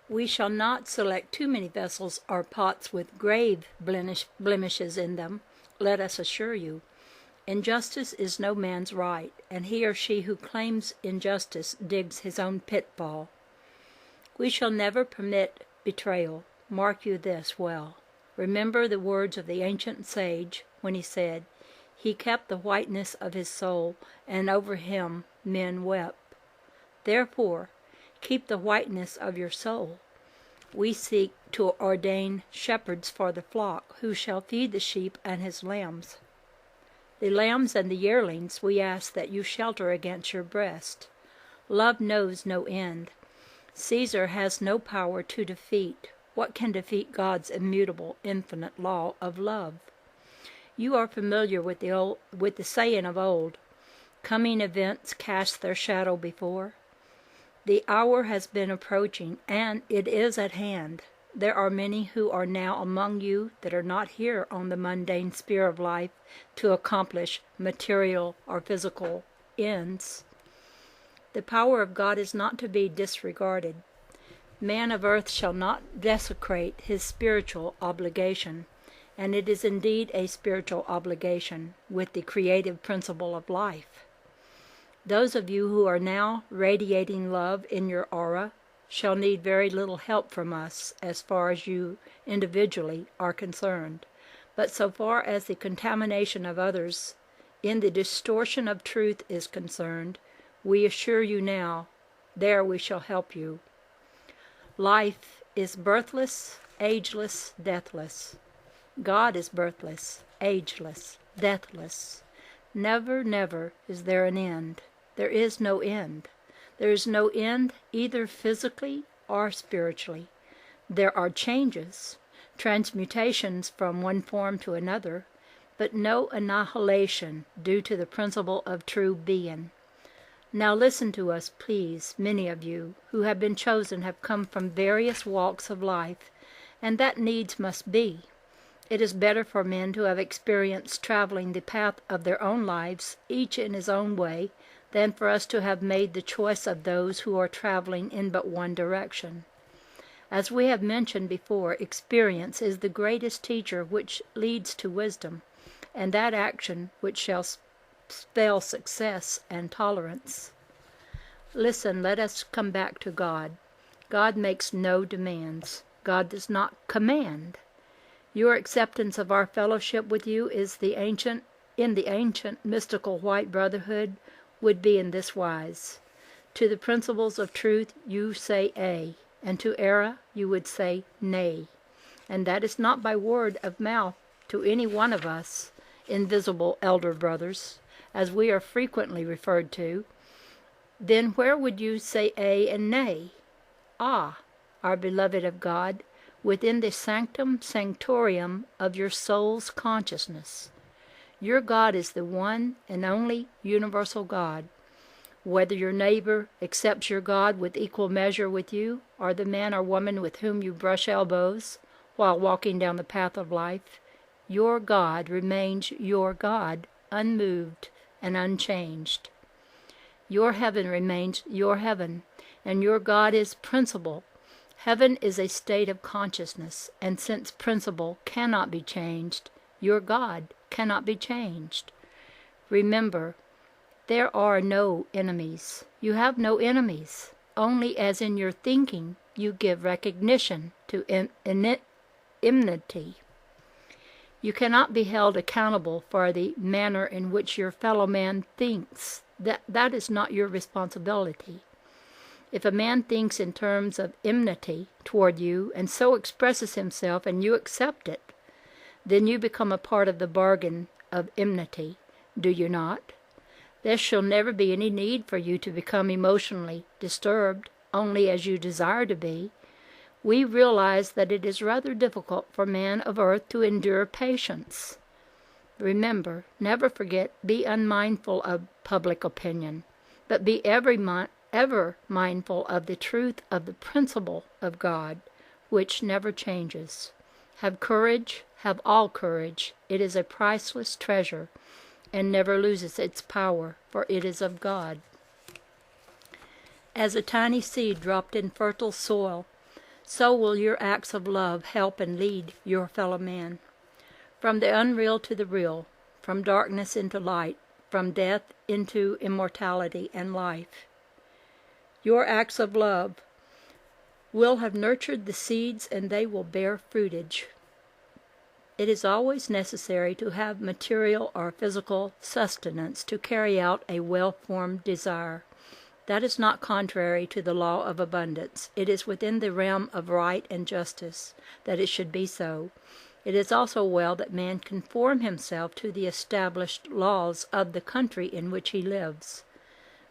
We shall not select too many vessels or pots with grave blemishes in them, let us assure you. Injustice is no man's right, and he or she who claims injustice digs his own pitfall. We shall never permit betrayal. Mark you this well. Remember the words of the ancient sage when he said, "He kept the whiteness of his soul, and over him men wept." Therefore, keep the whiteness of your soul. We seek to ordain shepherds for the flock, who shall feed the sheep and his lambs. The lambs and the yearlings we ask that you shelter against your breast. Love knows no end. Caesar has no power to defeat. What can defeat God's immutable, infinite law of love? You are familiar with the saying of old, "Coming events cast their shadow before." The hour has been approaching, and it is at hand. There are many who are now among you that are not here on the mundane sphere of life to accomplish material or physical ends. The power of God is not to be disregarded. Man of earth shall not desecrate his spiritual obligation, and it is indeed a spiritual obligation, with the creative principle of life. Those of you who are now radiating love in your aura shall need very little help from us as far as you individually are concerned. But so far as the contamination of others in the distortion of truth is concerned, we assure you now, there we shall help you. Life is birthless, ageless, deathless. God is birthless, ageless, deathless. Never, never is there an end. There is no end. There is no end either physically or spiritually. There are changes, transmutations from one form to another, but no annihilation due to the principle of true being. Now listen to us, please. Many of you who have been chosen have come from various walks of life, and that needs must be. It is better for men to have experienced traveling the path of their own lives, each in his own way, than for us to have made the choice of those who are traveling in but one direction. As we have mentioned before, experience is the greatest teacher which leads to wisdom, and that action which shall spell success and tolerance. Listen, let us come back to God. God makes no demands. God does not command. Your acceptance of our fellowship with you is in the ancient mystical White Brotherhood would be in this wise. To the principles of truth you say A, and to error you would say nay. And that is not by word of mouth to any one of us, invisible elder brothers, as we are frequently referred to. Then where would you say A and nay? Ah, our beloved of God, within the sanctum sanctorum of your soul's consciousness. Your God is the one and only universal God. Whether your neighbor accepts your God with equal measure with you, or the man or woman with whom you brush elbows while walking down the path of life, your God remains your God, unmoved and unchanged. Your heaven remains your heaven, and your God is principle. Heaven is a state of consciousness, and since principle cannot be changed, your God cannot be changed. Remember, there are no enemies. You have no enemies. Only as in your thinking you give recognition to enmity. You cannot be held accountable for the manner in which your fellow man thinks. That is not your responsibility. If a man thinks in terms of enmity toward you and so expresses himself and you accept it, then you become a part of the bargain of enmity, do you not? There shall never be any need for you to become emotionally disturbed, only as you desire to be. We realize that it is rather difficult for man of earth to endure patience. Remember, never forget, be unmindful of public opinion, but be ever mindful of the truth of the principle of God, which never changes. Have courage, have all courage. It is a priceless treasure, and never loses its power, for it is of God. As a tiny seed dropped in fertile soil, So will your acts of love help and lead your fellow man. From the unreal to the real, from darkness into light, from death into immortality and life. Your acts of love will have nurtured the seeds, and they will bear fruitage. It is always necessary to have material or physical sustenance to carry out a well-formed desire. That is not contrary to the law of abundance. It is within the realm of right and justice that it should be so. It is also well that man conform himself to the established laws of the country in which he lives.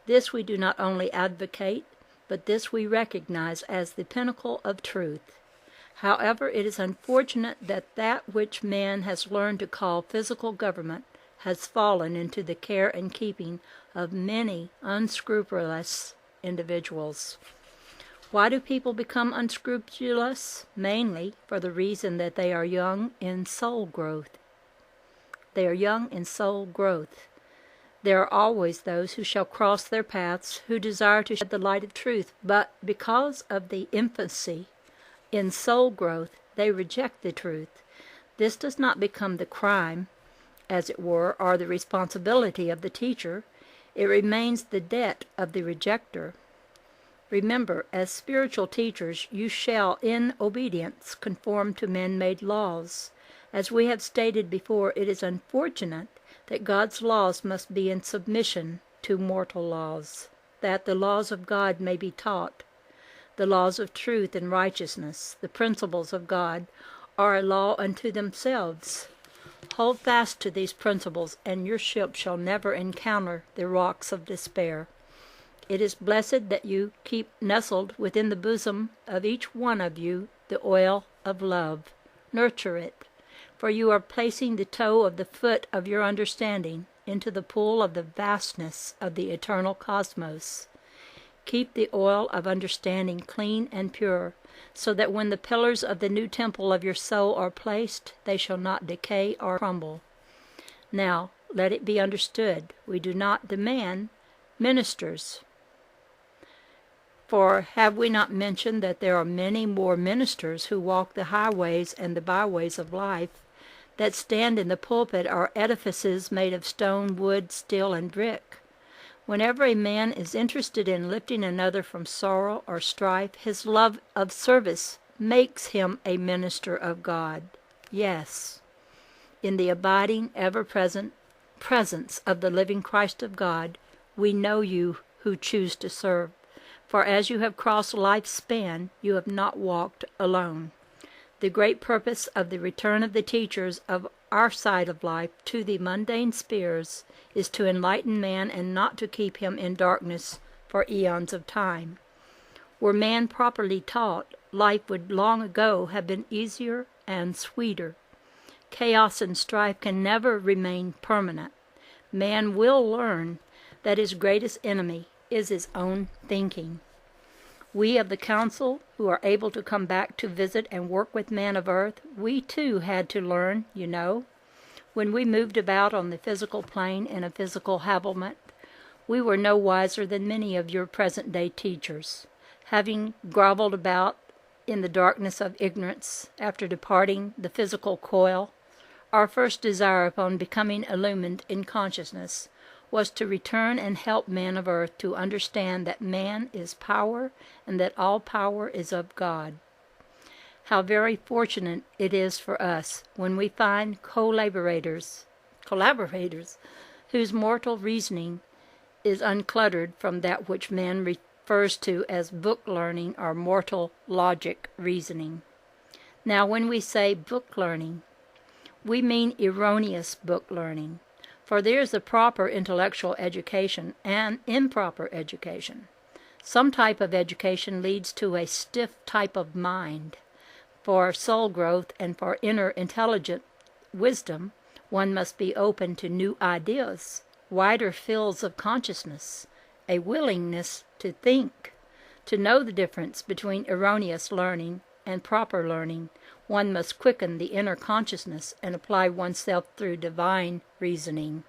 This we do not only advocate, but this we recognize as the pinnacle of truth. However, it is unfortunate that that which man has learned to call physical government has fallen into the care and keeping of many unscrupulous individuals. Why do people become unscrupulous? Mainly for the reason that they are young in soul growth. They are young in soul growth. There are always those who shall cross their paths who desire to shed the light of truth, but because of the infancy in soul growth, they reject the truth. This does not become the crime, as it were, or the responsibility of the teacher. It remains the debt of the rejecter. Remember, as spiritual teachers, you shall, in obedience, conform to man-made laws. As we have stated before, it is unfortunate that God's laws must be in submission to mortal laws, that the laws of God may be taught. The laws of truth and righteousness, the principles of God, are a law unto themselves. Hold fast to these principles, and your ship shall never encounter the rocks of despair. It is blessed that you keep nestled within the bosom of each one of you the oil of love. Nurture it, for you are placing the toe of the foot of your understanding into the pool of the vastness of the eternal cosmos. Keep the oil of understanding clean and pure, so that when the pillars of the new temple of your soul are placed, they shall not decay or crumble. Now, let it be understood, we do not demand ministers. For have we not mentioned that there are many more ministers who walk the highways and the byways of life, that stand in the pulpit are edifices made of stone, wood, steel, and brick? Whenever a man is interested in lifting another from sorrow or strife, his love of service makes him a minister of God. Yes, in the abiding, ever-present presence of the living Christ of God, we know you who choose to serve. For as you have crossed life's span, you have not walked alone. The great purpose of the return of the teachers of our side of life to the mundane spheres is to enlighten man and not to keep him in darkness for eons of time. Were man properly taught, life would long ago have been easier and sweeter. Chaos and strife can never remain permanent. Man will learn that his greatest enemy is his own thinking. We of the council, who are able to come back to visit and work with man of earth, we too had to learn, you know. When we moved about on the physical plane in a physical habiliment, we were no wiser than many of your present-day teachers. Having groveled about in the darkness of ignorance after departing the physical coil, our first desire upon becoming illumined in consciousness was to return and help man of earth to understand that man is power and that all power is of God. How very fortunate it is for us when we find collaborators whose mortal reasoning is uncluttered from that which man refers to as book learning or mortal logic reasoning. Now, when we say book learning, we mean erroneous book learning. For there is a proper intellectual education and improper education. Some type of education leads to a stiff type of mind. For soul growth and for inner intelligent wisdom, one must be open to new ideas, wider fields of consciousness, a willingness to think. To know the difference between erroneous learning and proper learning, one must quicken the inner consciousness and apply oneself through divine reasoning.